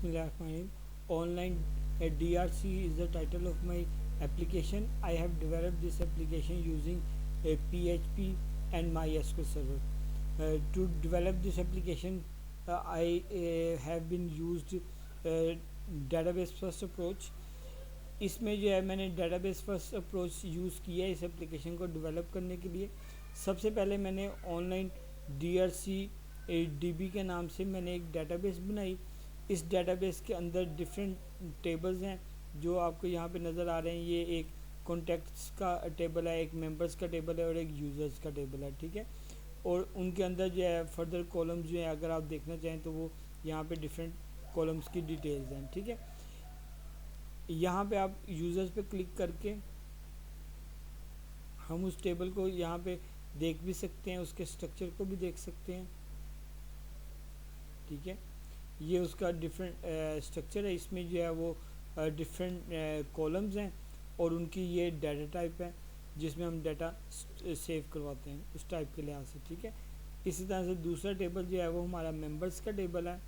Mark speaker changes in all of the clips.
Speaker 1: Bismillahirrahmanirrahim. Online DRC is the title of my application. I have developed this application using PHP and MySQL Server. To develop this application, I have been used database first approach. इसमें जो है मैंने database first approach use किया है इस application को develop करने के लिए। सबसे पहले मैंने ऑनलाइन DRC DB के नाम से मैंने एक डेटाबेस बनाई। इस डेटाबेस के अंदर डिफरेंट टेबल्स हैं जो आपको यहाँ पे नज़र आ रहे हैं। ये एक कॉन्टैक्ट्स का टेबल है, एक मेंबर्स का टेबल है और एक यूज़र्स का टेबल है, ठीक है। और उनके अंदर जो है फर्दर कॉलम्स जो है अगर आप देखना चाहें तो वो यहाँ पे डिफरेंट कॉलम्स की डिटेल्स हैं, ठीक है। यहाँ पे आप यूज़र्स पे क्लिक करके हम उस टेबल को यहाँ पे देख भी सकते हैं, उसके स्ट्रक्चर को भी देख सकते हैं, ठीक है। ये उसका डिफरेंट स्ट्रक्चर है। इसमें जो है वो डिफरेंट कॉलम्स हैं और उनकी ये डाटा टाइप है जिसमें हम डाटा सेव करवाते हैं उस टाइप के लिहाज से, ठीक है। इसी तरह से दूसरा टेबल जो है वो हमारा मेंबर्स का टेबल है,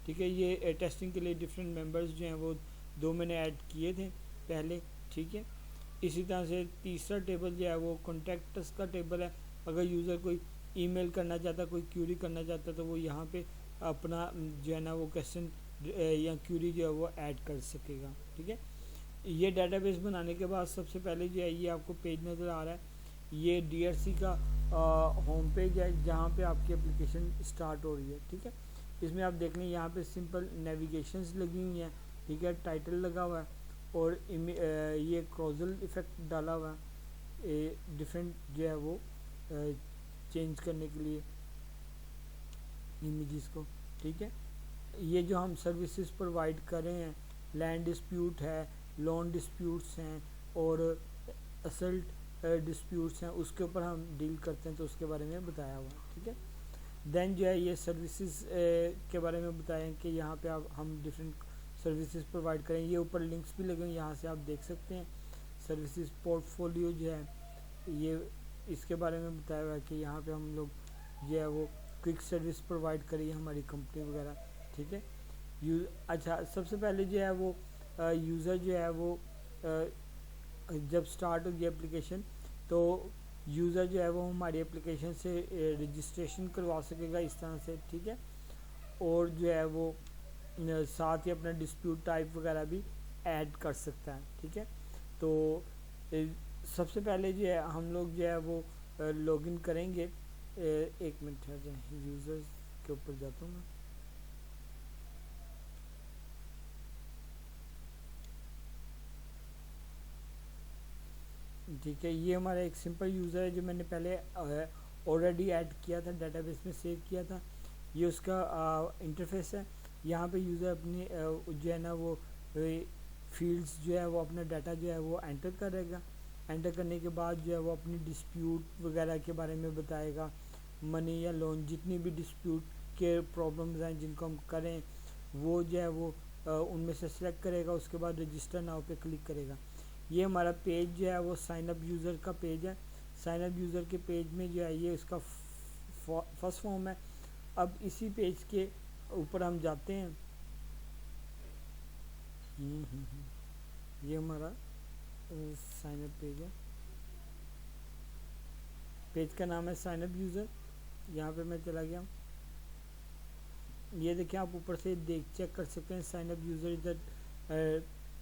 Speaker 1: ठीक है। ये टेस्टिंग के लिए डिफरेंट मेंबर्स जो हैं वो दो मैंने ऐड किए थे पहले, ठीक है। इसी तरह से तीसरा टेबल जो है वो कॉन्टैक्ट्स का टेबल है। अगर यूज़र कोई ईमेल करना चाहता, कोई क्यूरी करना चाहता तो वो यहाँ पे अपना जो है ना वो क्वेश्चन या क्यूरी जो है वो ऐड कर सकेगा, ठीक है। ये डेटाबेस बनाने के बाद सबसे पहले जो है ये आपको पेज नज़र आ रहा है, ये DRC का होम पेज है जहाँ पे आपकी एप्लीकेशन स्टार्ट हो रही है, ठीक है। इसमें आप देख लें यहाँ पे सिंपल नेविगेशंस लगी हुई हैं, ठीक है। टाइटल लगा हुआ है और ये क्रॉजल इफ़ेक्ट डाला हुआ है डिफरेंट जो है वो चेंज करने के लिए इमेजेस को, ठीक है। ये जो हम सर्विसेज प्रोवाइड कर रहे हैं, लैंड डिस्प्यूट है, लोन डिस्प्यूट्स हैं और असल्ट डिस्प्यूट्स हैं, उसके ऊपर हम डील करते हैं तो उसके बारे में बताया हुआ है, ठीक है। देन जो है ये सर्विसेज के बारे में बताया कि यहाँ पे आप हम डिफरेंट सर्विसेज प्रोवाइड करें। ये ऊपर लिंक्स भी लगे हैं, यहाँ से आप देख सकते हैं। सर्विसेज पोर्टफोलियो जो है ये इसके बारे में बताया हुआ है कि यहाँ पे हम लोग जो है वो क्विक सर्विस प्रोवाइड करी है हमारी कंपनी वगैरह, ठीक है। अच्छा, सबसे पहले जो है वो यूज़र जो है वो जब स्टार्ट होगी एप्लीकेशन तो यूज़र जो है वो हमारी एप्लीकेशन से रजिस्ट्रेशन करवा सकेगा इस तरह से, ठीक है। और जो है वो साथ ही अपना डिस्प्यूट टाइप वगैरह भी ऐड कर सकता है, ठीक है। तो सबसे पहले जो है हम लोग जो है वो लॉगिन करेंगे। एक मिनट है, यूज़र्स के ऊपर जाता हूँ मैं। ठीक है, ये हमारा एक सिंपल यूज़र है जो मैंने पहले ऑलरेडी ऐड किया था, डेटाबेस में सेव किया था। ये उसका इंटरफेस है। यहाँ पे यूज़र अपनी जो है ना वो फील्ड्स जो है वो अपना डाटा जो है वो एंटर करेगा। एंटर करने के बाद जो है वो अपनी डिस्प्यूट वगैरह के बारे में बताएगा, मनी या लोन जितनी भी डिस्प्यूट के प्रॉब्लम्स हैं जिनको हम करें वो जो है वो उनमें से सिलेक्ट करेगा। उसके बाद रजिस्टर नाउ पे क्लिक करेगा। ये हमारा पेज जो है वो साइन अप यूज़र का पेज है। साइन अप यूज़र के पेज में जो है ये उसका फर्स्ट फॉर्म है। अब इसी पेज के ऊपर हम जाते हैं। ये हमारा साइन अप पेज है। पेज का नाम है साइन अप यूज़र। यहाँ पे मैं चला गया। ये देखिए, आप ऊपर से चेक कर सकते हैं sign up user is the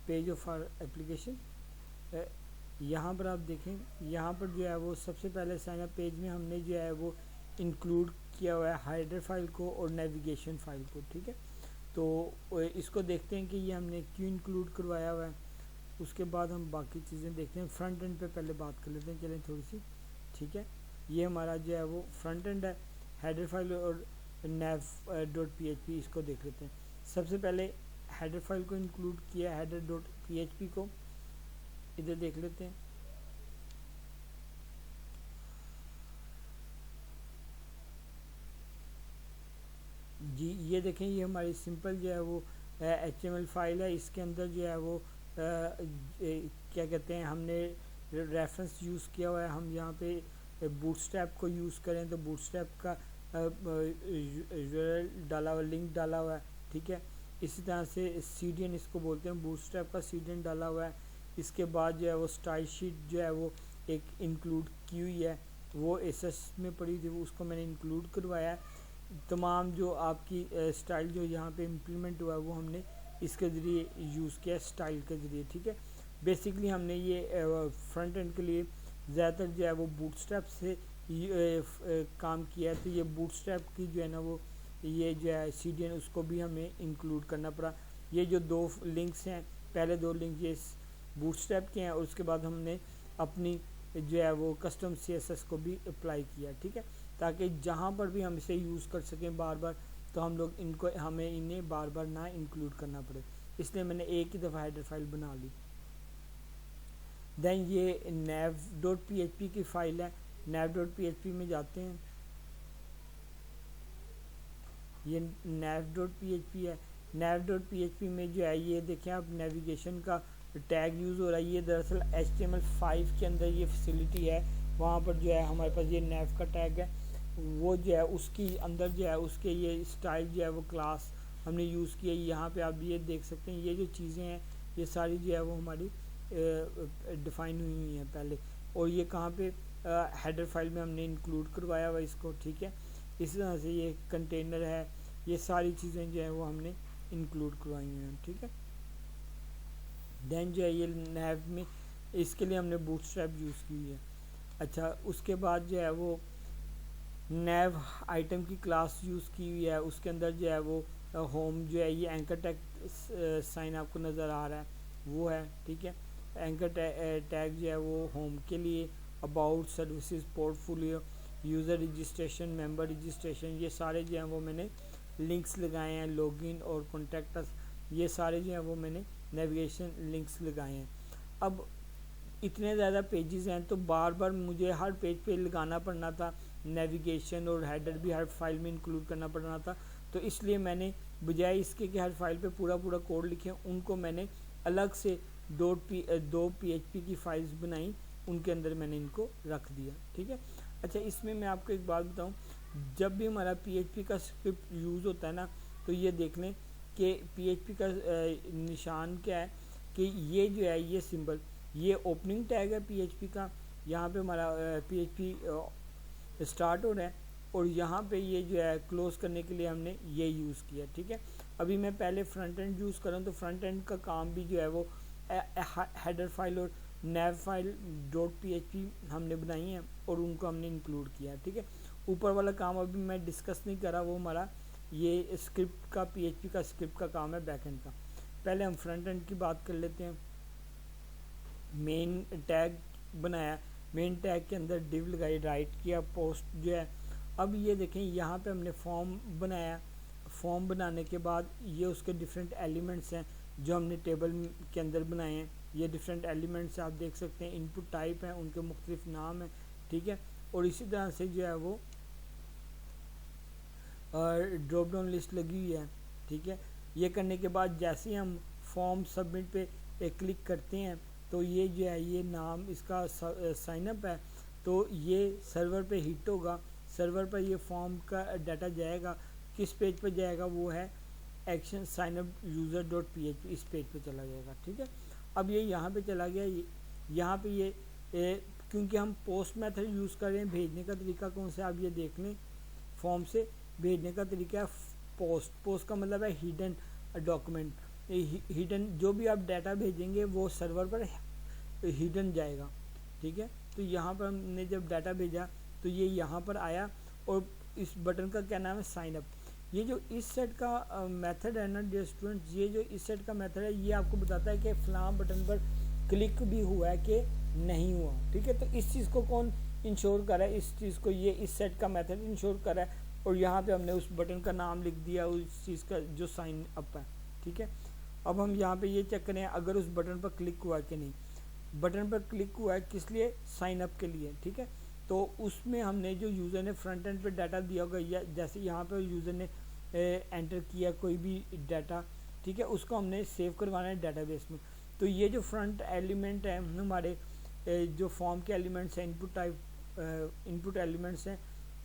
Speaker 1: page of our application. यहाँ पर आप देखें, यहाँ पर जो है वो सबसे पहले साइन अप पेज में हमने जो है वो इंक्लूड किया हुआ है हाइडर फाइल को और नेविगेशन फाइल को, ठीक है। तो इसको देखते हैं कि ये हमने क्यों इंक्लूड करवाया हुआ है। उसके बाद हम बाकी चीज़ें देखते हैं। फ्रंट एंड पे पहले बात कर लेते हैं, चलें थोड़ी सी, ठीक है। ये हमारा जो है वो फ्रंट एंड है। हेडर फाइल और nav.php इसको देख लेते हैं। सबसे पहले हेडर फाइल को इंक्लूड किया, header.php को इधर देख लेते हैं। जी, ये देखें, ये हमारी सिंपल जो है वो HTML फाइल है। इसके अंदर जो है वो क्या कहते हैं, हमने रेफरेंस यूज़ किया हुआ है। हम यहाँ पे बूटस्ट्रैप को यूज़ करें तो बूटस्ट्रैप का URL डाला हुआ, लिंक डाला हुआ है, ठीक है। इसी तरह से सीडियन इसको बोलते हैं, बूटस्ट्रैप का सीडियन डाला हुआ है। इसके बाद जो है वो स्टाइल शीट जो है वो एक इंक्लूड की हुई है, वो एसएस में पड़ी थी, वो उसको मैंने इंक्लूड करवाया है। तमाम जो आपकी स्टाइल जो यहाँ पे इम्प्लीमेंट हुआ है वो हमने इसके ज़रिए यूज़ किया स्टाइल के ज़रिए, ठीक है। बेसिकली हमने ये फ्रंट एंड के लिए ज़्यादातर जो है वो बूटस्ट्रैप से काम किया है। तो ये बूटस्ट्रैप की जो है ना वो ये जो है सीडियन उसको भी हमें इंक्लूड करना पड़ा। ये जो दो लिंक्स हैं, पहले दो लिंक ये बूटस्ट्रैप के हैं और उसके बाद हमने अपनी जो है वो कस्टम सीएसएस को भी अप्लाई किया, ठीक है, ताकि जहाँ पर भी हम इसे यूज़ कर सकें बार बार, तो हम लोग इनको हमें इन्हें बार बार ना इंक्लूड करना पड़े। इसलिए मैंने एक ही दफ़ा हेडर फाइल बना ली। देन ये nav.php की फ़ाइल है। nav.php में जाते हैं, ये nav.php है। nav.php में जो है ये देखें आप नेविगेशन का टैग यूज़ हो रहा है। ये दरअसल HTML5 के अंदर ये फैसिलिटी है, वहाँ पर जो है हमारे पास ये nav का टैग है, वो जो है उसकी अंदर जो है उसके ये स्टाइल जो है वो क्लास हमने यूज़ किया। यहाँ पे आप ये देख सकते हैं, ये जो चीज़ें हैं ये सारी जो है वो हमारी डिफ़ाइन हुई हैं पहले, और ये कहाँ पे हेडर फाइल में हमने इंक्लूड करवाया हुआ इसको, ठीक है। इसी तरह से ये कंटेनर है, ये सारी चीज़ें जो है वो हमने इंक्लूड करवाई हुई हैं, ठीक है। देन जो है ये nav में इसके लिए हमने बूटस्ट्रैप यूज़ की हुई है। अच्छा, उसके बाद जो है वो nav आइटम की क्लास यूज़ की हुई है, उसके अंदर जो है वो होम जो है ये एंकर टैग साइन आपको नज़र आ रहा है वो है, ठीक है। एंकर टैग जो है वो होम के लिए, about, services, portfolio, user registration, member registration, ये सारे जो हैं वो मैंने लिंक्स लगाए हैं। लॉगिन और कॉन्टैक्ट्स, ये सारे जो हैं वो मैंने नेविगेशन लिंक्स लगाए हैं। अब इतने ज़्यादा पेजेस हैं तो बार बार मुझे हर पेज पे लगाना पड़ना था, नेविगेशन और हेडर भी हर फाइल में इंक्लूड करना पड़ना था। तो इसलिए मैंने बजाय इसके कि हर फाइल पे पूरा पूरा कोड लिखें, उनको मैंने अलग से दो PHP की फाइल्स बनाई, उनके अंदर मैंने इनको रख दिया, ठीक है। अच्छा, इसमें मैं आपको एक बात बताऊं, जब भी हमारा PHP का स्क्रिप्ट यूज़ होता है ना, तो ये देख लें कि PHP का निशान क्या है कि ये जो है ये सिंबल, ये ओपनिंग टैग है PHP का, यहाँ पे हमारा PHP स्टार्ट हो रहा है, और यहाँ पे ये जो है क्लोज़ करने के लिए हमने ये यूज़ किया, ठीक है। अभी मैं पहले फ्रंट एंड यूज़ करूँ तो फ्रंट एंड का काम भी जो है वो हेडर फाइल और nav फाइल .php हमने बनाई हैं और उनको हमने इंक्लूड किया, ठीक है। ऊपर वाला काम अभी मैं डिस्कस नहीं कर रहा, वो हमारा ये स्क्रिप्ट का PHP का स्क्रिप्ट का काम है बैक एंड का। पहले हम फ्रंट एंड की बात कर लेते हैं। मेन टैग बनाया, मेन टैग के अंदर डिव लगाई, राइट किया, पोस्ट जो है। अब ये देखें यहाँ पे हमने फॉर्म बनाया, फॉर्म बनाने के बाद ये उसके डिफरेंट एलिमेंट्स हैं जो हमने टेबल के अंदर बनाए हैं। ये डिफरेंट एलिमेंट्स आप देख सकते हैं, इनपुट टाइप हैं, उनके मुख्तलिफ नाम हैं, ठीक है। और इसी तरह से जो है वो ड्रॉप डाउन लिस्ट लगी हुई है, ठीक है। ये करने के बाद जैसे ही हम फॉर्म सबमिट पे क्लिक करते हैं तो ये जो है ये नाम इसका साइनअप है, तो ये सर्वर पे हिट होगा, सर्वर पर ये फॉर्म का डाटा जाएगा। किस पेज पर जाएगा, वो है एक्शन साइनअप यूज़र.php, इस पेज पे चला जाएगा, ठीक है। अब ये यहाँ पे चला गया, यहाँ पे ये क्योंकि हम पोस्ट मेथड यूज़ कर रहे हैं, भेजने का तरीका कौन सा आप ये देख लें। फॉर्म से भेजने का तरीका है पोस्ट, पोस्ट का मतलब है हिडन डॉक्यूमेंट, हिडन जो भी आप डाटा भेजेंगे वो सर्वर पर हिडन जाएगा, ठीक है। तो यहाँ पर हमने जब डाटा भेजा तो ये यहाँ पर आया, और इस बटन का क्या नाम है, साइन अप। ये जो इस सेट का मेथड है ना डियर स्टूडेंट्स, ये जो इस सेट का मेथड है ये आपको बताता है कि फ़लाँ बटन पर क्लिक भी हुआ है कि नहीं हुआ, ठीक है। तो इस चीज़ को कौन इंश्योर कर रहा है, इस चीज़ को ये इस सेट का मेथड इंश्योर कर रहा है, और यहाँ पे हमने उस बटन का नाम लिख दिया उस चीज़ का जो साइन अप है, ठीक है। अब हम यहाँ पे ये चेक करें अगर उस बटन पर क्लिक हुआ कि नहीं। बटन पर क्लिक हुआ है किस लिए, साइन अप के लिए, ठीक है। तो उसमें हमने जो यूज़र ने फ्रंट एंड पे डाटा दिया होगा, या जैसे यहाँ पर यूज़र ने एंटर किया कोई भी डाटा, ठीक है, उसको हमने सेव करवाना है डाटाबेस में। तो ये जो फ्रंट एलिमेंट है हमारे जो फॉर्म के एलिमेंट्स हैं, इनपुट टाइप इनपुट एलिमेंट्स हैं,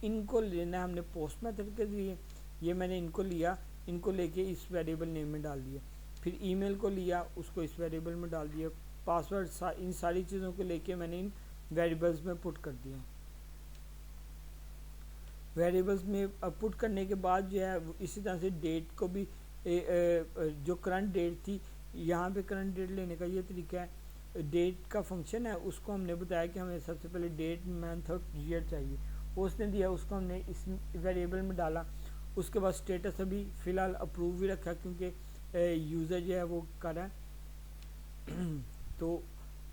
Speaker 1: इनको लेना है हमने पोस्ट मेथड के लिए। ये मैंने इनको लिया, इनको लेके इस वेरिएबल नेम में डाल दिया, फिर ईमेल को लिया उसको इस वेरिएबल में डाल दिया, पासवर्ड इन सारी चीज़ों को लेके मैंने इन वेरिएबल्स में पुट कर दिया। वेरिएबल्स में पुट करने के बाद जो है इसी तरह से डेट को भी जो करंट डेट थी, यहाँ पे करंट डेट लेने का ये तरीका है। डेट का फंक्शन है, उसको हमने बताया कि हमें सबसे पहले डेट मंथ और ईयर चाहिए, उसने दिया, उसको हमने इस वेरिएबल में डाला। उसके बाद स्टेटस अभी फ़िलहाल अप्रूव भी रखा क्योंकि यूज़र जो है वो कर रहा है। तो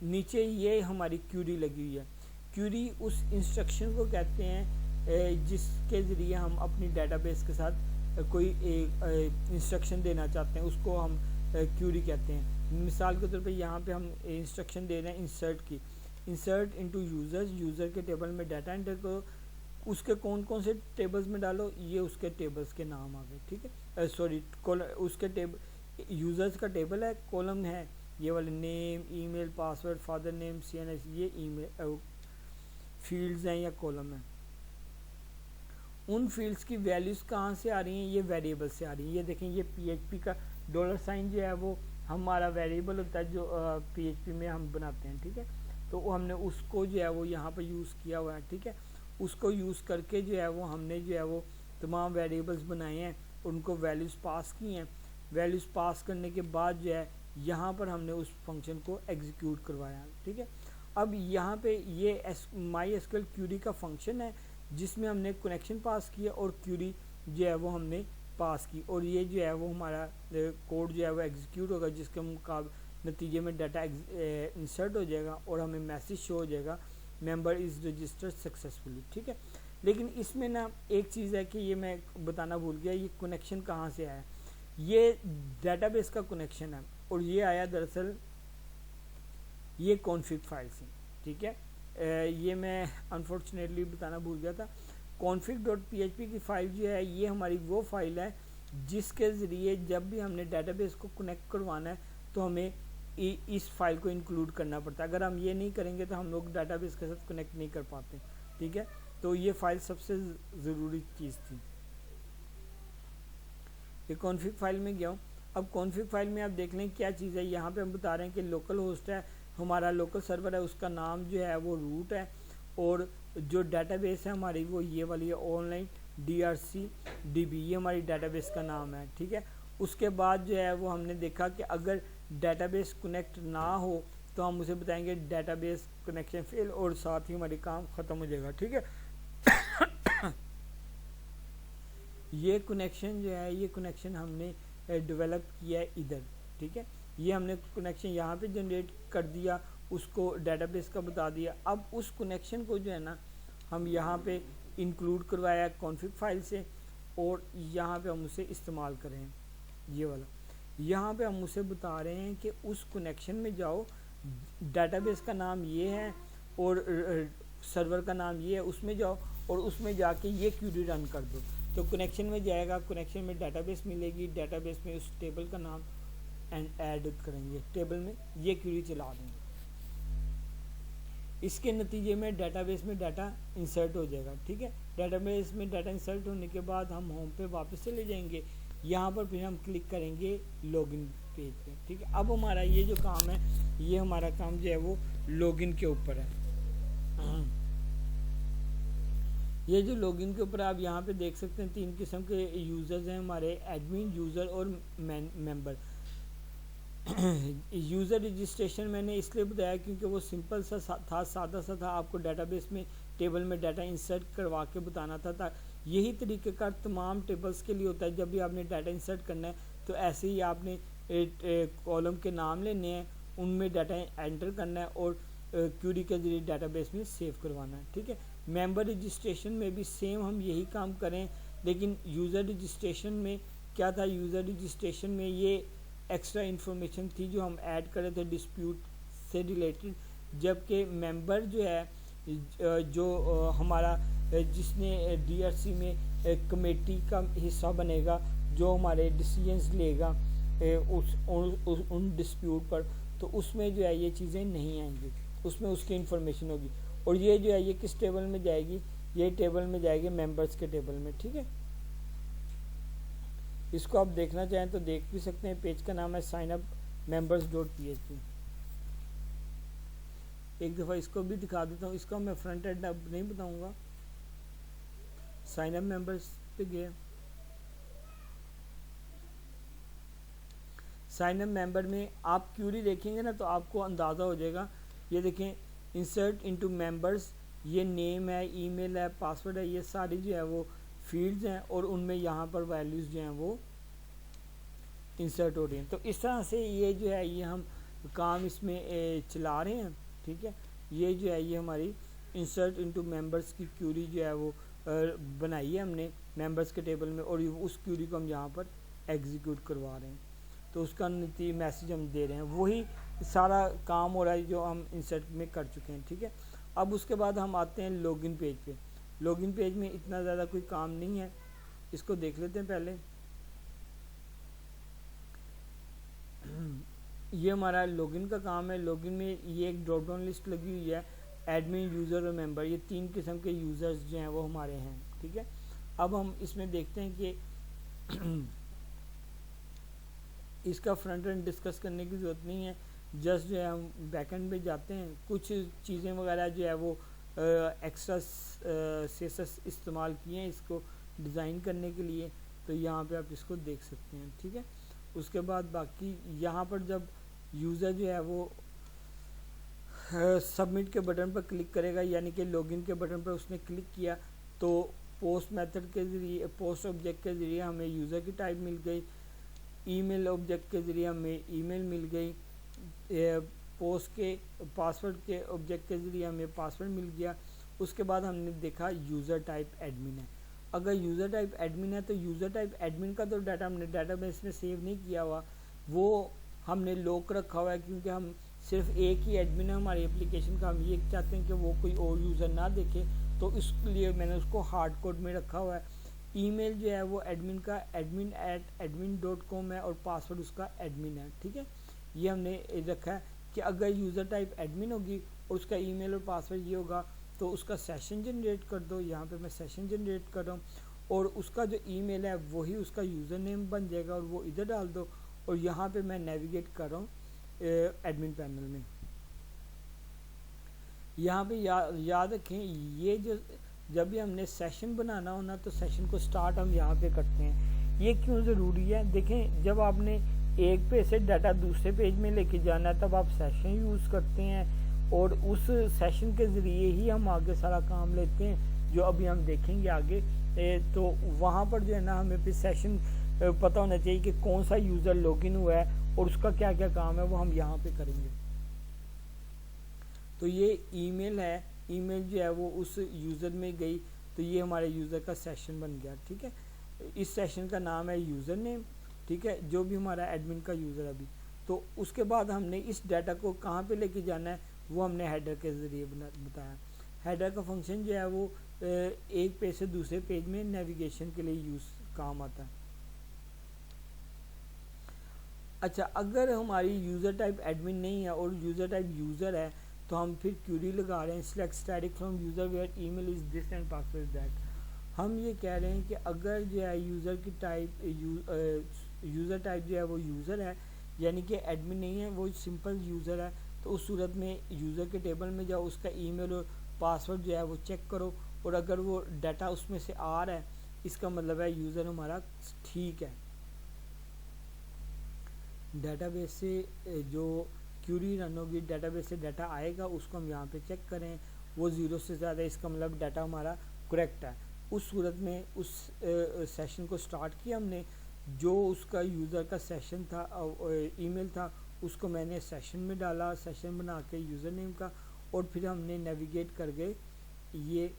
Speaker 1: नीचे ये हमारी क्यूरी लगी हुई है। क्यूरी उस इंस्ट्रक्शन को कहते हैं जिसके ज़रिए हम अपनी डेटाबेस के साथ कोई इंस्ट्रक्शन देना चाहते हैं, उसको हम क्यूरी कहते हैं। मिसाल के तौर पे यहाँ पे हम इंस्ट्रक्शन दे रहे हैं इंसर्ट की, इंसर्ट इनटू यूज़र्स, यूज़र के टेबल में डाटा एंटर करो, उसके कौन कौन से टेबल्स में डालो, ये उसके टेबल्स के नाम आ गए, ठीक है। सॉरी उसके टेबल यूज़र्स का टेबल है, कॉलम है ये वाले name, email, password, father name, CNS, ये ईमेल फील्ड्स हैं या कॉलम है। उन फील्ड्स की वैल्यूज़ कहाँ से आ रही हैं, ये वेरिएबल से आ रही हैं। ये देखें, ये PHP का $साइन जो है वो हमारा वेरिएबल होता है जो PHP में हम बनाते हैं, ठीक है। तो हमने उसको जो है वो यहाँ पर यूज़ किया हुआ है, ठीक है। उसको यूज़ करके जो है वो हमने जो है वो तमाम वेरिएबल्स बनाए हैं, उनको वैल्यूज़ पास की हैं। वैल्यूज़ पास करने के बाद जो है यहाँ पर हमने उस फंक्शन को एग्जीक्यूट करवाया, ठीक है। अब यहाँ पे ये MySQL क्यूरी का फंक्शन है जिसमें हमने कनेक्शन पास किया और क्यूरी जो है वो हमने पास की, और ये जो है वो हमारा कोड जो है वो एग्जीक्यूट होगा, जिसके नतीजे में डाटा इंसर्ट हो जाएगा और हमें मैसेज शो हो जाएगा मेंबर इज़ रजिस्टर्ड सक्सेसफुली, ठीक है। लेकिन इसमें ना एक चीज़ है कि ये मैं बताना भूल गया, ये कनेक्शन कहाँ से आया। ये डेटाबेस का कनेक्शन है और ये आया दरअसल ये कॉन्फ़िग फाइल से, ठीक है। ये मैं अनफॉर्चुनेटली बताना भूल गया था। config.php की फाइल जो है ये हमारी वो फाइल है जिसके ज़रिए जब भी हमने डेटाबेस को कनेक्ट करवाना है तो हमें इस फाइल को इंक्लूड करना पड़ता है। अगर हम ये नहीं करेंगे तो हम लोग डेटाबेस के साथ कनेक्ट नहीं कर पाते, ठीक है। तो ये फाइल सबसे ज़रूरी चीज़ थी। ये कॉन्फ़िग फाइल में गया हूँ। अब कॉन्फ़िग फाइल में आप देख लें क्या चीज़ है। यहाँ पे हम बता रहे हैं कि लोकल होस्ट है, हमारा लोकल सर्वर है, उसका नाम जो है वो रूट है, और जो डेटाबेस है हमारी वो ये वाली है ऑनलाइन DRC-DB, ये हमारी डेटाबेस का नाम है, ठीक है। उसके बाद जो है वो हमने देखा कि अगर डेटाबेस कनेक्ट ना हो तो हम उसे बताएंगे डेटाबेस कनेक्शन फेल, और साथ ही हमारी काम ख़त्म हो जाएगा, ठीक है। ये कनेक्शन जो है ये कनेक्शन हमने डेवलप किया है इधर, ठीक है। ये हमने कनेक्शन यहाँ पे जनरेट कर दिया, उसको डेटाबेस का बता दिया। अब उस कनेक्शन को जो है ना हम यहाँ पे इंक्लूड करवाया कॉन्फ़िग फाइल से, और यहाँ पे हम उसे इस्तेमाल करें ये वाला। यहाँ पे हम उसे बता रहे हैं कि उस कनेक्शन में जाओ, डेटाबेस का नाम ये है और सर्वर का नाम ये है, उसमें जाओ और उसमें जाके ये क्यूरी रन कर दो। तो कनेक्शन में जाएगा, कनेक्शन में डेटाबेस मिलेगी, डेटाबेस में उस टेबल का नाम ऐड करेंगे, टेबल में ये क्यूरी चला देंगे। इसके नतीजे में डेटाबेस में डाटा इंसर्ट हो जाएगा, ठीक है। डेटाबेस में डाटा इंसर्ट होने के बाद हम होम पे वापस चले जाएंगे, यहाँ पर फिर हम क्लिक करेंगे लॉगिन पेज पे, ठीक है। अब हमारा ये जो काम है, ये हमारा काम जो है वो लॉगिन के ऊपर है। ये जो लॉगिन के ऊपर आप यहाँ पे देख सकते हैं 3 किस्म के यूज़र्स हैं हमारे, एडमिन, यूज़र और मेंबर। यूज़र रजिस्ट्रेशन मैंने इसलिए बताया क्योंकि वो सिंपल सा था, सादा सा था। आपको डेटाबेस में टेबल में डाटा इंसर्ट करवा के बताना था। यही तरीक़ेकार तमाम टेबल्स के लिए होता है। जब भी आपने डाटा इंसर्ट करना है तो ऐसे ही आपने कॉलम के नाम लेने हैं, उनमें डाटा एंटर करना है और क्यूरी के ज़रिए डेटाबेस में सेव करवाना है, ठीक है। मेंबर रजिस्ट्रेशन में भी सेम हम यही काम करें, लेकिन यूज़र रजिस्ट्रेशन में क्या था, यूज़र रजिस्ट्रेशन में ये एक्स्ट्रा इन्फॉर्मेशन थी जो हम ऐड कर रहे थे डिस्प्यूट से रिलेटेड, जबकि मेंबर जो है जो हमारा जिसने DRC में कमेटी का हिस्सा बनेगा, जो हमारे डिसीजंस लेगा उन डिस्प्यूट पर, तो उसमें जो है ये चीज़ें नहीं आएंगी, उसमें उसकी इन्फॉर्मेशन होगी। और ये जो है ये किस टेबल में जाएगी, ये टेबल में जाएगी मेंबर्स के टेबल में, ठीक है। इसको आप देखना चाहें तो देख भी सकते हैं। पेज का नाम है signup-members.php। एक दफ़ा इसको भी दिखा देता हूँ, इसका मैं फ्रंट एंड अब नहीं बताऊँगा। साइन अप मेंबर्स पे गए, साइन अप मेंबर में आप क्यूरी देखेंगे ना तो आपको अंदाज़ा हो जाएगा। ये देखें, इंसर्ट इनटू मेंबर्स, ये नेम है, ईमेल है, पासवर्ड है, ये सारी जो है वो फील्ड्स हैं और उनमें यहाँ पर वैल्यूज़ जो हैं वो इंसर्ट हो रही हैं। तो इस तरह से ये जो है ये हम काम इसमें चला रहे हैं। ठीक है, ये जो है ये हमारी इंसर्ट इनटू मेंबर्स की क्यूरी जो है वो बनाई है हमने मेंबर्स के टेबल में, और उस क्यूरी को हम यहाँ पर एग्जीक्यूट करवा रहे हैं। तो उसका मैसेज हम दे रहे हैं, वही सारा काम हो रहा है जो हम इंसर्ट में कर चुके हैं। ठीक है, अब उसके बाद हम आते हैं लॉगिन पेज पे। लॉगिन पेज में इतना ज़्यादा कोई काम नहीं है, इसको देख लेते हैं पहले। ये हमारा लॉगिन का काम है। लॉगिन में ये एक ड्रॉप डाउन लिस्ट लगी हुई है, एडमिन, यूज़र और मेंबर, ये 3 किस्म के यूज़र्स जो हैं वो हमारे हैं। ठीक है, अब हम इसमें देखते हैं कि इसका फ्रंट एंड डिस्कस करने की ज़रूरत नहीं है, जस्ट जो है हम बैक एंड पे जाते हैं। कुछ चीज़ें वगैरह जो है वो एक्स्ट्रा सेसस इस्तेमाल किए हैं इसको डिज़ाइन करने के लिए, तो यहाँ पे आप इसको देख सकते हैं। ठीक है, उसके बाद बाकी यहाँ पर जब यूज़र जो है वो सबमिट के बटन पर क्लिक करेगा, यानी कि लॉगिन के बटन पर उसने क्लिक किया, तो पोस्ट मेथड के ज़रिए, पोस्ट ऑब्जेक्ट के ज़रिए हमें यूज़र की टाइप मिल गई, ईमेल ऑब्जेक्ट के ज़रिए हमें ईमेल मिल गई, पोस्ट के पासवर्ड के ऑब्जेक्ट के ज़रिए हमें पासवर्ड मिल गया। उसके बाद हमने देखा यूज़र टाइप एडमिन है। अगर यूज़र टाइप एडमिन है तो यूज़र टाइप एडमिन का तो डाटा हमने डाटाबेस में सेव नहीं किया हुआ, वो हमने लॉक रखा हुआ है, क्योंकि हम सिर्फ एक ही एडमिन है हमारी एप्लीकेशन का, हम ये चाहते हैं कि वो कोई और यूज़र ना देखे, तो इसलिए मैंने उसको हार्ड कोड में रखा हुआ है। ईमेल जो है वो एडमिन का admin@admin.com है और पासवर्ड उसका एडमिन है। ठीक है, ये हमने रखा है कि अगर यूज़र टाइप एडमिन होगी और उसका ईमेल और पासवर्ड ये होगा तो उसका सेशन जनरेट कर दो। यहाँ पे मैं सेशन जनरेट कर रहा हूँ, और उसका जो ईमेल है वही उसका यूज़र नेम बन जाएगा और वो इधर डाल दो। और यहाँ पे मैं नेविगेट कर रहा हूँ एडमिन पैनल में। यहाँ पे याद रखें, ये जो जब भी हमने सेशन बनाना हो ना तो सेशन को स्टार्ट हम यहाँ पे करते हैं। ये क्यों ज़रूरी है? देखें, जब आपने एक पेज से डाटा दूसरे पेज में लेके जाना है तब आप सेशन यूज़ करते हैं, और उस सेशन के ज़रिए ही हम आगे सारा काम लेते हैं जो अभी हम देखेंगे आगे। तो वहाँ पर जो है ना हमें फिर सेशन पता होना चाहिए कि कौन सा यूज़र लॉगिन हुआ है और उसका क्या क्या काम है, वो हम यहाँ पे करेंगे। तो ये ईमेल है, ईमेल जो है वो उस यूज़र में गई, तो ये हमारे यूज़र का सेशन बन गया। ठीक है, इस सेशन का नाम है यूज़र नेम। ठीक है, जो भी हमारा एडमिन का यूज़र अभी। तो उसके बाद हमने इस डाटा को कहाँ पे लेके जाना है वो हमने हेडर के ज़रिए बताया। हेडर का फंक्शन जो है वो एक पेज से दूसरे पेज में नेविगेशन के लिए यूज़ काम आता है। अच्छा, अगर हमारी यूज़र टाइप एडमिन नहीं है और यूज़र टाइप यूज़र है तो हम फिर क्यूरी लगा रहे हैं, select static from user where email is this and password that. हम ये कह रहे हैं कि अगर जो है यूज़र की टाइप यूज़र टाइप जो है वो यूज़र है, यानी कि एडमिन नहीं है, वो सिंपल यूज़र है, तो उस सूरत में यूज़र के टेबल में जाओ, उसका ईमेल और पासवर्ड जो है वो चेक करो, और अगर वो डाटा उसमें से आ रहा है इसका मतलब है यूज़र हमारा ठीक है। डाटाबेस से जो क्यूरी रन होगी, डाटाबेस से डाटा आएगा, उसको हम यहाँ पे चेक करें, वो 0 से ज़्यादा, इसका मतलब डाटा हमारा करेक्ट है। उस सूरत में उस सेशन को स्टार्ट किया हमने। जो उसका यूज़र का सेशन था, ईमेल था, उसको मैंने सेशन में डाला, सेशन बना के यूज़र नेम का, और फिर हमने नेविगेट कर गए ये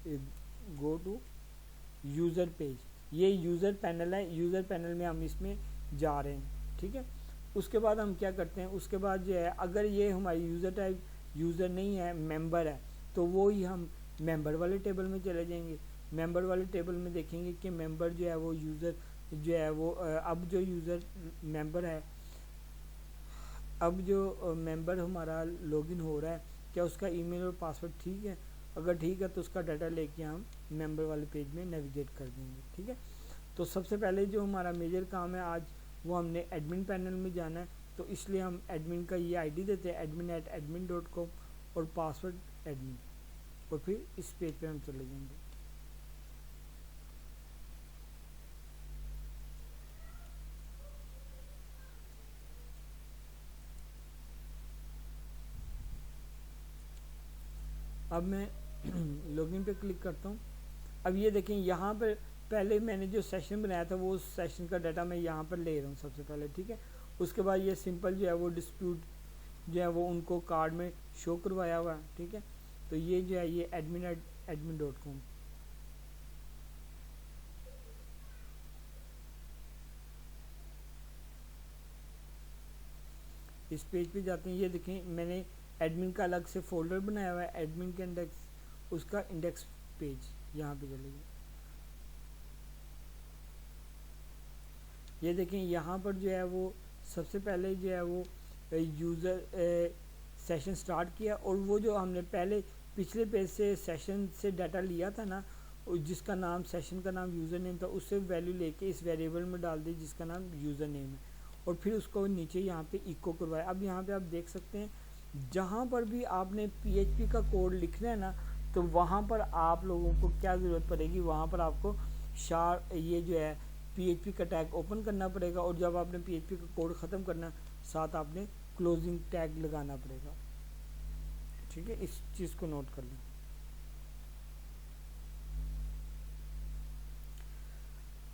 Speaker 1: गो टू यूज़र पेज। ये यूज़र पैनल है, यूज़र पैनल में हम इसमें जा रहे हैं। ठीक है, उसके बाद हम क्या करते हैं, उसके बाद जो है अगर ये हमारी यूज़र टाइप यूज़र नहीं है, मेंबर है, तो वो ही हम मेंबर वाले टेबल में चले जाएंगे। मेंबर वाले टेबल में देखेंगे कि मेंबर जो है वो यूज़र जो है वो अब जो यूज़र मेंबर है, अब जो मेंबर हमारा लॉगिन हो रहा है, क्या उसका ईमेल और पासवर्ड ठीक है? अगर ठीक है तो उसका डाटा लेके हम मेंबर वाले पेज में नेविगेट कर देंगे। ठीक है, तो सबसे पहले जो हमारा मेजर काम है आज, वो हमने एडमिन पैनल में जाना है। तो इसलिए हम एडमिन का ये आईडी देते हैं, admin@admin.com, और पासवर्ड एडमिन, और फिर इस पेज पे हम चले जाएंगे। अब मैं लॉगिन पे क्लिक करता हूँ। अब ये देखें यहाँ पर पहले मैंने जो सेशन बनाया था वो सेशन का डाटा मैं यहाँ पर ले रहा हूँ सबसे पहले, ठीक है। उसके बाद ये सिंपल जो है वो डिस्प्यूट जो है वो उनको कार्ड में शो करवाया हुआ है, ठीक है। तो ये जो है ये admin@admin.com, इस पेज पे जाते हैं। ये देखें मैंने एडमिन का अलग से फोल्डर बनाया हुआ है, एडमिन के इंडेक्स, उसका इंडेक्स पेज यहाँ पे चलेगा। ये देखें यहाँ पर जो है वो सबसे पहले जो है वो यूज़र सेशन स्टार्ट किया, और वो जो हमने पहले पिछले पेज से सेशन से डाटा लिया था ना, जिसका नाम सेशन का नाम यूज़र नेम था, उससे वैल्यू लेके इस वेरिएबल में डाल दी जिसका नाम यूज़र नेम है, और फिर उसको नीचे यहाँ पे इको करवाया। अब यहाँ पे आप देख सकते हैं जहाँ पर भी आपने PHP का कोड लिखना है ना, तो वहाँ पर आप लोगों को क्या ज़रूरत पड़ेगी, वहाँ पर आपको ये जो है PHP का टैग ओपन करना पड़ेगा, और जब आपने PHP का कोड ख़त्म करना साथ आपने क्लोजिंग टैग लगाना पड़ेगा, ठीक है। इस चीज़ को नोट कर लें।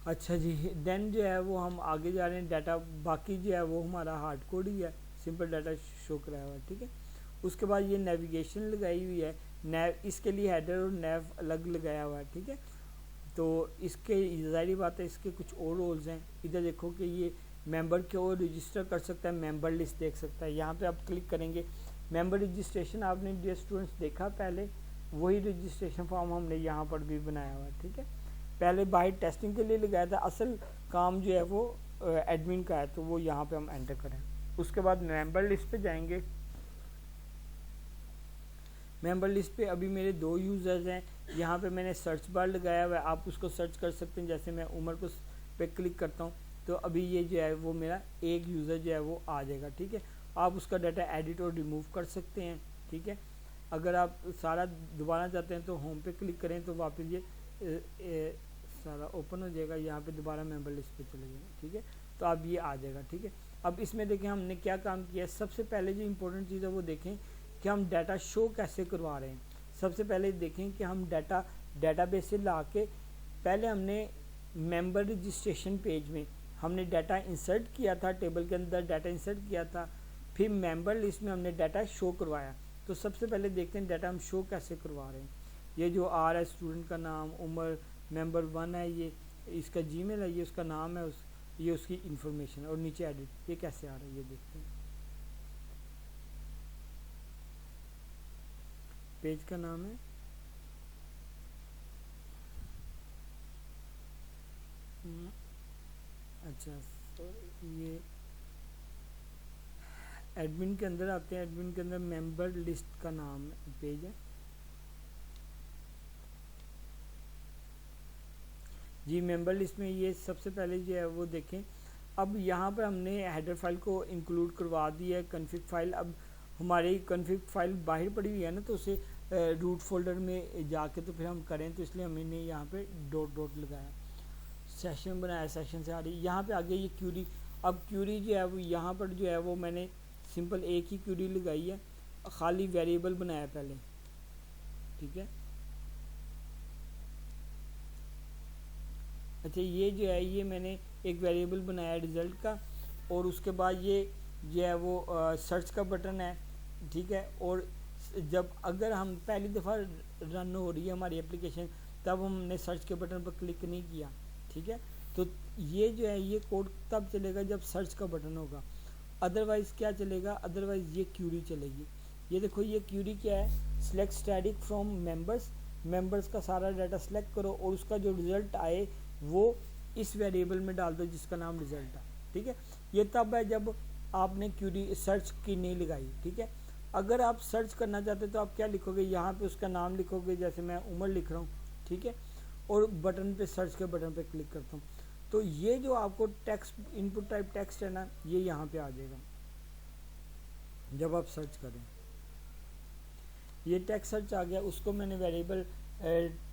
Speaker 1: अच्छा जी, देन जो है वो हम आगे जा रहे हैं। डाटा बाकी जो है वो हमारा हार्ड कोड ही है, सिंपल डाटा शो कराया हुआ है, ठीक है। उसके बाद ये नेविगेशन लगाई हुई है, नैव इसके लिए हेडर और नैव अलग लगाया हुआ है, ठीक है। तो इसके ज़ाहिर बात है इसके कुछ और रोल्स हैं। इधर देखो कि ये मेंबर को रजिस्टर कर सकता है, मेंबर लिस्ट देख सकता है। यहाँ पे आप क्लिक करेंगे, मेंबर रजिस्ट्रेशन आपने डियर स्टूडेंट्स देखा पहले, वही रजिस्ट्रेशन फॉर्म हमने यहाँ पर भी बनाया हुआ है, ठीक है। पहले बाहर टेस्टिंग के लिए लगाया था, असल काम जो है वो एडमिन का है, तो वो यहाँ पे हम एंटर करें। उसके बाद मेंबर लिस्ट पे जाएंगे। मेंबर लिस्ट पे अभी मेरे 2 यूज़र्स हैं। यहाँ पे मैंने सर्च बार लगाया हुआ है, आप उसको सर्च कर सकते हैं। जैसे मैं उमर को पे क्लिक करता हूँ तो अभी ये जो है वो मेरा एक यूज़र जो है वो आ जाएगा, ठीक है। आप उसका डाटा एडिट और रिमूव कर सकते हैं, ठीक है। अगर आप सारा दोबारा चाहते हैं तो होम पे क्लिक करें तो वापस ये सारा ओपन हो जाएगा। यहाँ पे दोबारा मेंबर लिस्ट पे चले जाएंगे, ठीक है। तो अब ये आ जाएगा, ठीक है। अब इसमें देखें हमने क्या काम किया है। सबसे पहले जो इम्पोर्टेंट चीज़ है वो देखें कि हम डाटा शो कैसे करवा रहे हैं। सबसे पहले देखें कि हम डाटाबेस से ला के पहले हमने मेंबर रजिस्ट्रेशन पेज में हमने डाटा इंसर्ट किया था, टेबल के अंदर डाटा इंसर्ट किया था, फिर मेंबर लिस्ट में हमने डाटा शो करवाया। तो सबसे पहले देखते हैं डाटा हम शो कैसे करवा रहे हैं। ये जो आ रहा है स्टूडेंट का नाम, उमर, मेंबर 1 है, ये इसका जीमेल है, ये उसका नाम है, ये उसकी इंफॉर्मेशन, और नीचे एडिट, ये कैसे आ रहा है ये देखते हैं। पेज का नाम है अच्छा ये एडमिन के अंदर आते हैं। एडमिन के अंदर मेंबर लिस्ट का नाम पेज है जी। मेंबर लिस्ट में ये सबसे पहले जो है वो देखें। अब यहाँ पर हमने हेडर फाइल को इंक्लूड करवा दिया है, कन्फिग फाइल। अब हमारी कन्फिग फाइल बाहर पड़ी हुई है ना, तो उसे रूट फोल्डर में जाके तो फिर हम करें, तो इसलिए हमने यहाँ पे डॉट डॉट लगाया, सेशन बनाया, सेशन से आ रही। यहाँ पे आगे ये क्यूरी। अब क्यूरी जो है वो यहाँ पर जो है वो मैंने सिंपल एक ही क्यूरी लगाई है, खाली वेरिएबल बनाया पहले, ठीक है। अच्छा ये जो है ये मैंने एक वेरिएबल बनाया रिज़ल्ट का, और उसके बाद ये जो है वो सर्च का बटन है, ठीक है। और जब अगर हम पहली दफ़ा रन हो रही है हमारी एप्लीकेशन, तब हमने सर्च के बटन पर क्लिक नहीं किया, ठीक है। तो ये जो है ये कोड तब चलेगा जब सर्च का बटन होगा, अदरवाइज़ क्या चलेगा, अदरवाइज़ ये क्यूरी चलेगी। ये देखो ये क्यूरी क्या है, सिलेक्ट स्टैटिक फ्रॉम मेंबर्स का सारा डाटा सेलेक्ट करो, और उसका जो रिज़ल्ट आए वो इस वेरिएबल में डाल दो जिसका नाम रिज़ल्ट है, ठीक है। ये तब है जब आपने क्यूरी सर्च की नहीं लगाई, ठीक है। अगर आप सर्च करना चाहते तो आप क्या लिखोगे, यहाँ पे उसका नाम लिखोगे, जैसे मैं उमर लिख रहा हूँ, ठीक है। और बटन पे सर्च के बटन पे क्लिक करता हूँ। तो ये जो आपको टेक्स्ट इनपुट टाइप टेक्स्ट है ना, ये यहाँ पे आ जाएगा जब आप सर्च करें। ये टेक्स्ट सर्च आ गया, उसको मैंने वेरिएबल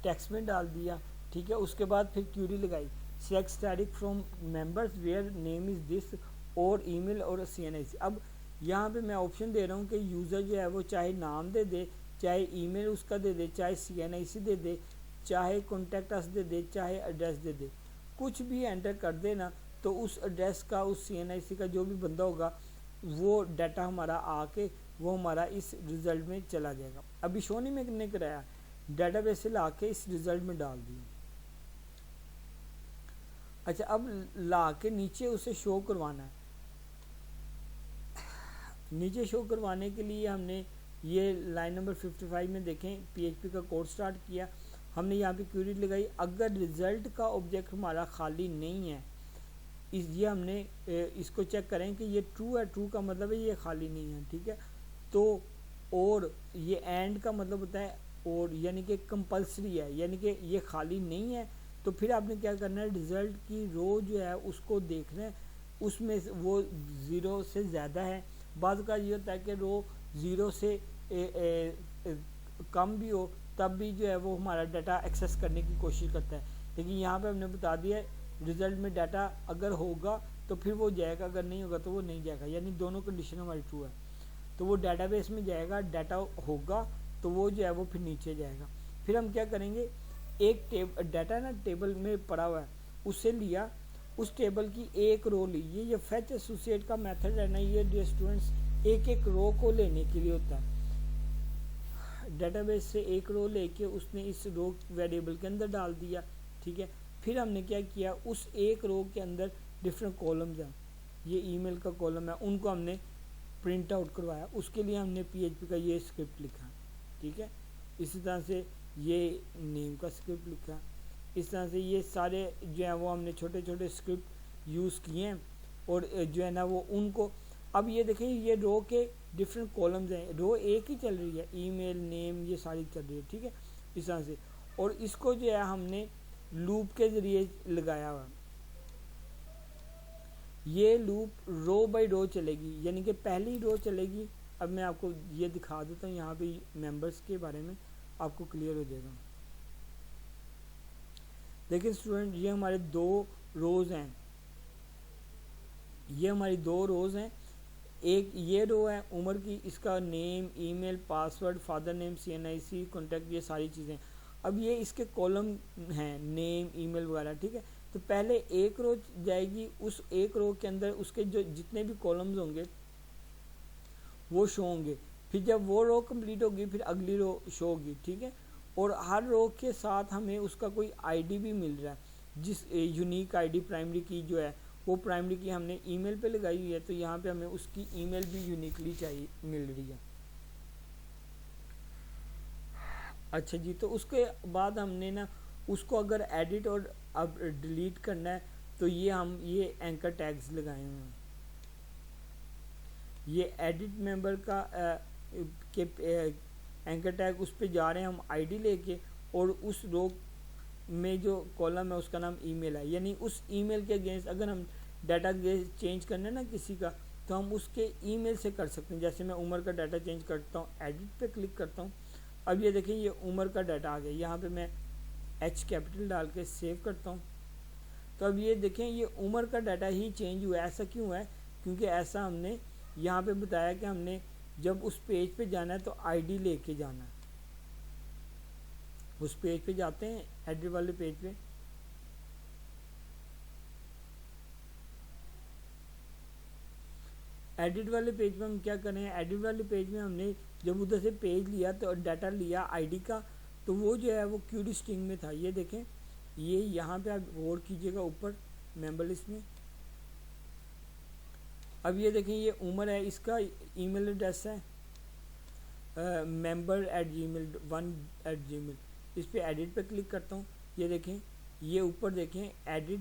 Speaker 1: टेक्स्ट में डाल दिया, ठीक है। उसके बाद फिर क्यूरी लगाई, select static from members where name is this और ईमेल और CNIC। अब यहाँ पे मैं ऑप्शन दे रहा हूँ कि यूज़र जो है वो चाहे नाम दे दे, चाहे ईमेल उसका दे दे, चाहे CNIC दे दे, चाहे कॉन्टैक्ट अस दे दे, चाहे एड्रेस दे दे, कुछ भी एंटर कर देना तो उस एड्रेस का, उस CNIC का जो भी बंदा होगा वो डाटा हमारा आके वो हमारा इस रिज़ल्ट में चला जाएगा। अभी शो नहीं मैंने कराया, डाटाबेस से ला के इस रिज़ल्ट में डाल दिया। अच्छा, अब ला के नीचे उसे शो करवाना है। नीचे शो करवाने के लिए हमने ये लाइन नंबर 55 में देखें PHP का कोड स्टार्ट किया, हमने यहाँ पे क्वेरी लगाई, अगर रिज़ल्ट का ऑब्जेक्ट हमारा खाली नहीं है, ये हमने इसको चेक करें कि ये ट्रू है, ट्रू का मतलब है ये खाली नहीं है, ठीक है। तो और ये एंड का मतलब होता है और, यानी कि कंपल्सरी है, यानी कि ये खाली नहीं है। तो फिर आपने क्या करना है, रिज़ल्ट की रो जो है उसको देखना है, उसमें वो 0 से ज़्यादा है। बाद का ये होता है कि रो 0 से कम भी हो तब भी जो है वो हमारा डाटा एक्सेस करने की कोशिश करता है। लेकिन यहाँ पे हमने बता दिया रिज़ल्ट में डाटा अगर होगा तो फिर वो जाएगा, अगर नहीं होगा तो वो नहीं जाएगा, यानी दोनों कंडीशन हमारी ट्रू है। तो वो डाटाबेस में जाएगा, डाटा होगा तो वो जो है वो फिर नीचे जाएगा। फिर हम क्या करेंगे, एक डाटा ना टेबल में पड़ा हुआ है, उससे लिया, उस टेबल की एक रो ली। ये फेच एसोसिएट का मेथड है ना, ये डियर स्टूडेंट्स एक एक रो को लेने के लिए होता है। डाटाबेस से एक रो लेके उसने इस रो वेरिएबल के अंदर डाल दिया, ठीक है। फिर हमने क्या किया, उस एक रो के अंदर डिफरेंट कॉलम्स हैं, ये ईमेल का कॉलम है, उनको हमने प्रिंट आउट करवाया। उसके लिए हमने PHP का ये स्क्रिप्ट लिखा, ठीक है। इसी तरह से ये नेम का स्क्रिप्ट लिखा, इस तरह से ये सारे जो है वो हमने छोटे छोटे स्क्रिप्ट यूज़ किए हैं और जो है ना वो उनको। अब ये देखें, ये रो के डिफरेंट कॉलम्स हैं, रो एक ही चल रही है, ईमेल नेम ये सारी चल रही है, ठीक है, इस तरह से। और इसको जो है हमने लूप के ज़रिए लगाया हुआ, ये लूप रो बाय रो चलेगी, यानी कि पहली रो चलेगी। अब मैं आपको ये दिखा देता हूँ, यहाँ पे मेंबर्स के बारे में आपको क्लियर हो जाएगा। देखिए स्टूडेंट, ये हमारे 2 रोज़ हैं, ये हमारी 2 रोज़ हैं। एक ये रो है उमर की, इसका name, email, password, father name, CNIC, contact, ये सारी चीज़ें। अब ये इसके कॉलम हैं, नेम, ईमेल वगैरह, ठीक है। तो पहले एक रो जाएगी, उस एक रो के अंदर उसके जो जितने भी कॉलम्स होंगे वो शो होंगे। फिर जब वो रो कंप्लीट होगी फिर अगली रो शो होगी, ठीक है। और हर रो के साथ हमें उसका कोई ID भी मिल रहा है, जिस यूनिक ID प्राइमरी की जो है वो प्राइमरी की हमने ईमेल पे लगाई हुई है, तो यहाँ पे हमें उसकी ईमेल भी यूनिकली चाहिए मिल रही है। अच्छा जी, तो उसके बाद हमने ना उसको अगर एडिट और अब डिलीट करना है तो ये एंकर टैग्स लगाए हुए हैं। ये एडिट मेंबर का के एंकर टैग, उस पर जा रहे हैं हम ID लेके, और उस रो में जो कॉलम है उसका नाम ईमेल है, यानी उस ईमेल के अगेंस्ट अगर हम डाटा चेंज करना है ना किसी का, तो हम उसके ईमेल से कर सकते हैं। जैसे मैं उमर का डाटा चेंज करता हूँ, एडिट पे क्लिक करता हूँ, अब ये देखिए ये उमर का डाटा आ गया, यहाँ पे मैं H कैपिटल डाल के सेव करता हूँ। तो अब ये देखें ये उमर का डाटा ही चेंज हुआ है। ऐसा क्यों है, क्योंकि ऐसा हमने यहाँ पे बताया कि हमने जब उस पेज पे जाना है तो ID लेके जाना है। उस पेज पे जाते हैं, एडिट वाले पेज पे, एडिट वाले पेज में हम क्या करें, एडिट वाले पेज में हमने जब उधर से पेज लिया तो डाटा लिया ID का, तो वो जो है वो क्यूरी स्ट्रिंग में था। ये देखें, ये यहाँ पे आप गौर कीजिएगा ऊपर मेंबर लिस्ट में। अब ये देखें ये उमर है, इसका ईमेल एड्रेस है member@gmail1@gmail। इस पर एडिट पे क्लिक करता हूँ, ये देखें ये ऊपर देखें एडिट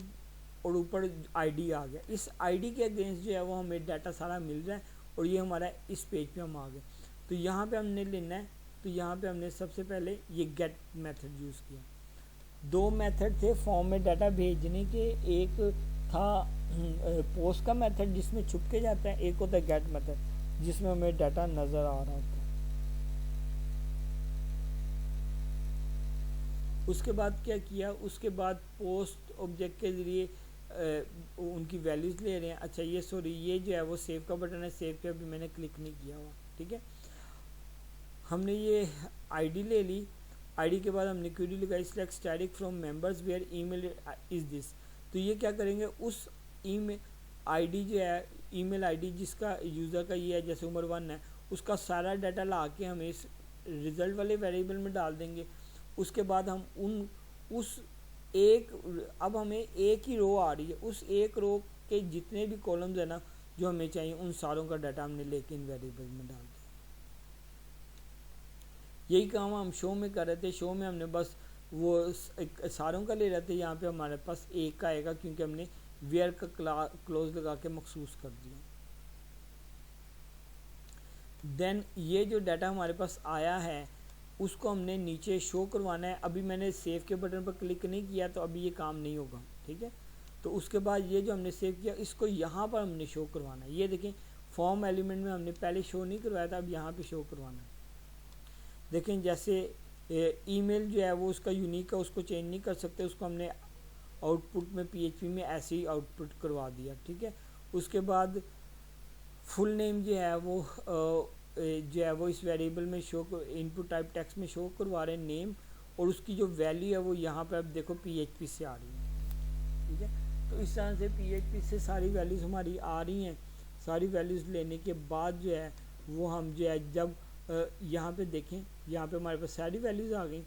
Speaker 1: और ऊपर ID आ गया। इस ID के अगेंस्ट जो है वो हमें डाटा सारा मिल रहा है और ये हमारा इस पेज पे हम आ गए। तो यहाँ पे हमने लेना है, तो यहाँ पे हमने सबसे पहले ये गेट मेथड यूज़ किया। दो मेथड थे फॉर्म में डाटा भेजने के, एक था पोस्ट का मेथड जिसमें छुप के जाता है, एक होता है गेट मेथड जिसमें हमें डाटा नज़र आ रहा होता है। उसके बाद क्या किया, उसके बाद पोस्ट ऑब्जेक्ट के ज़रिए उनकी वैल्यूज़ ले रहे हैं। अच्छा ये सॉरी, ये जो है वो सेव का बटन है, सेव पे अभी मैंने क्लिक नहीं किया हुआ, ठीक है। हमने ये आईडी ले ली, आईडी के बाद हमने क्वेरी लगाई select static from members where email is this. तो ये क्या करेंगे, उस ईमेल आईडी जो है, ईमेल आईडी जिसका यूज़र का ये है, जैसे उमर 1 है, उसका सारा डाटा ला के हम इस रिज़ल्ट वाले वेरिएबल में डाल देंगे। उसके बाद हम उस एक, अब हमें एक ही रो आ रही है, उस एक रो के जितने भी कॉलम्स है ना जो हमें चाहिए, उन सारों का डाटा हमने लेके इन वेरिएबल में डाल दिया। यही काम हम शो में कर रहे थे। शो में हमने बस वो सारों का ले रहे थे, यहाँ पे हमारे पास एक का आएगा क्योंकि हमने वेयर का क्लोज लगा के मखसूस कर दिया। देन ये जो डाटा हमारे पास आया है उसको हमने नीचे शो करवाना है। अभी मैंने सेव के बटन पर क्लिक नहीं किया तो अभी ये काम नहीं होगा, ठीक है। तो उसके बाद ये जो हमने सेव किया इसको यहाँ पर हमने शो करवाना है। ये देखें फॉर्म एलिमेंट में हमने पहले शो नहीं करवाया था, अब यहाँ पे शो करवाना है। देखें जैसे ईमेल जो है वो उसका यूनिक है, उसको चेंज नहीं कर सकते, उसको हमने आउटपुट में PHP में ऐसे ही आउटपुट करवा दिया, ठीक है। उसके बाद फुल नेम जो है वो इस वेरिएबल में शो, इनपुट टाइप टेक्स्ट में शो करवा रहे हैं नेम, और उसकी जो वैल्यू है वो यहाँ पे अब देखो PHP से आ रही है, ठीक है। तो इस तरह से PHP से सारी वैल्यूज़ हमारी आ रही हैं। सारी वैल्यूज़ लेने के बाद जो है वो हम जो है जब यहाँ पे देखें, यहाँ पे हमारे पास सारी वैल्यूज़ आ गई।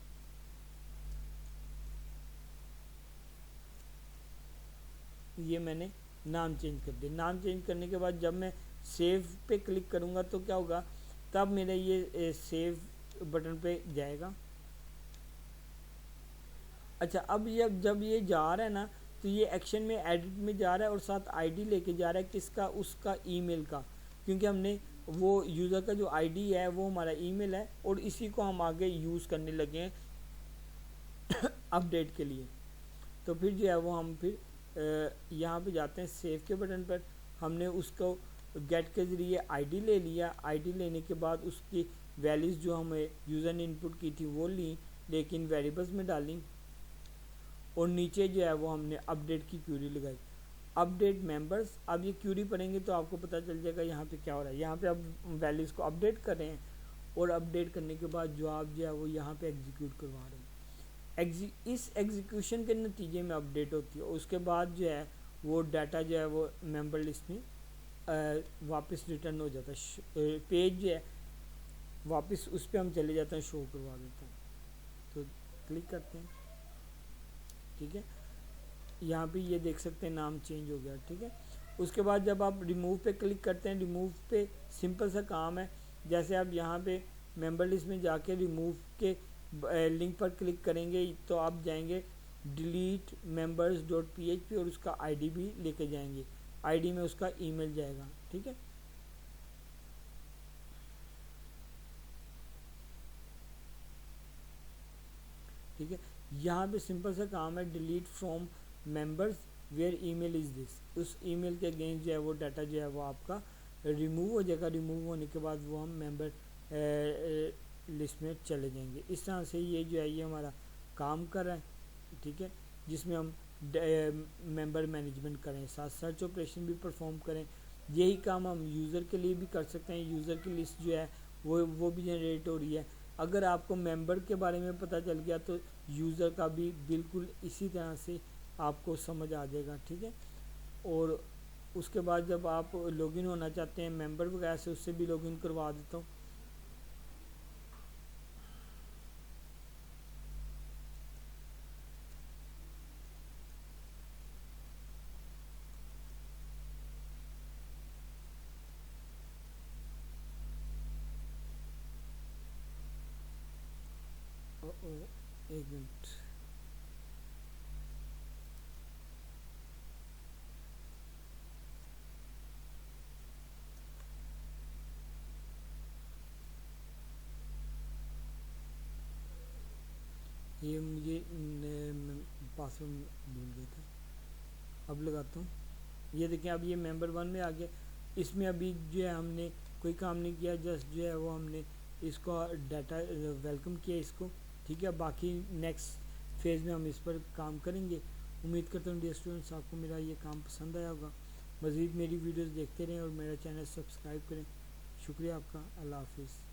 Speaker 1: ये मैंने नाम चेंज कर दिया। नाम चेंज करने के बाद जब मैं सेव पे क्लिक करूँगा तो क्या होगा, तब मेरा ये सेव बटन पे जाएगा। अच्छा अब जब ये जा रहा है ना तो ये एक्शन में एडिट में जा रहा है और साथ आईडी लेके जा रहा है किसका, उसका ईमेल का, क्योंकि हमने वो यूज़र का जो आईडी है वो हमारा ईमेल है और इसी को हम आगे यूज़ करने लगे हैं अपडेट के लिए। तो फिर जो है वो हम फिर यहाँ पे जाते हैं सेव के बटन पर। हमने उसको गेट के ज़रिए आईडी ले लिया। आईडी लेने के बाद उसकी वैल्यूज़ जो हमें यूज़र ने इनपुट की थी वो ली, लेकिन वेरिएबल्स में डाली, और नीचे जो है वो हमने अपडेट की क्यूरी लगाई, अपडेट मेंबर्स। अब ये क्यूरी पढ़ेंगे तो आपको पता चल जाएगा यहाँ पे क्या हो रहा है। यहाँ पे अब वैल्यूज़ को अपडेट कर रहे हैं और अपडेट करने के बाद जवाब जो है वो यहाँ पे एग्जीक्यूट करवा रहे हैं। इस एग्जीक्यूशन के नतीजे में अपडेट होती है। उसके बाद जो है वो डाटा जो है वो मेंबर लिस्ट में वापस रिटर्न हो जाता है। पेज जो है वापस उस पर हम चले जाते हैं, शो करवा देते हैं। तो क्लिक करते हैं, ठीक है। यहाँ पे ये देख सकते हैं नाम चेंज हो गया, ठीक है। उसके बाद जब आप रिमूव पे क्लिक करते हैं, रिमूव पे सिंपल सा काम है। जैसे आप यहाँ पे मेंबर लिस्ट में जाके रिमूव के लिंक पर क्लिक करेंगे तो आप जाएंगे डिलीट मेंबर्स डॉट PHP और उसका आईडी भी लेके जाएंगे, आईडी में उसका ईमेल जाएगा, ठीक है। ठीक है, यहाँ पे सिंपल सा काम है delete from members where email is this. उस ईमेल के अगेंस्ट जो है वो डाटा जो है वो आपका रिमूव हो जाएगा। रिमूव होने के बाद वो हम मेंबर लिस्ट में चले जाएंगे। इस तरह से ये जो है ये हमारा काम कर रहा है, ठीक है, जिसमें हम मेंबर मैनेजमेंट करें, साथ सर्च ऑपरेशन भी परफॉर्म करें। यही काम हम यूज़र के लिए भी कर सकते हैं। यूज़र की लिस्ट जो है वो भी जनरेट हो रही है। अगर आपको मेंबर के बारे में पता चल गया तो यूज़र का भी बिल्कुल इसी तरह से आपको समझ आ जाएगा, ठीक है। और उसके बाद जब आप लॉगिन होना चाहते हैं मेंबर वगैरह से, उससे भी लॉगिन करवा देता हूँ। एक मिनट, ये मुझे पासवर्ड भूल गया था, अब लगाता हूँ। ये देखें अब ये मेंबर 1 में आ गया। इसमें अभी जो है हमने कोई काम नहीं किया, जस्ट जो है वो हमने इसको डाटा वेलकम किया इसको, ठीक है। बाकी नेक्स्ट फेज़ में हम इस पर काम करेंगे। उम्मीद करता हूँ डियर स्टूडेंट्स आपको मेरा ये काम पसंद आया होगा। मज़ीद मेरी वीडियोस देखते रहें और मेरा चैनल सब्सक्राइब करें। शुक्रिया आपका। अल्लाह हाफिज़।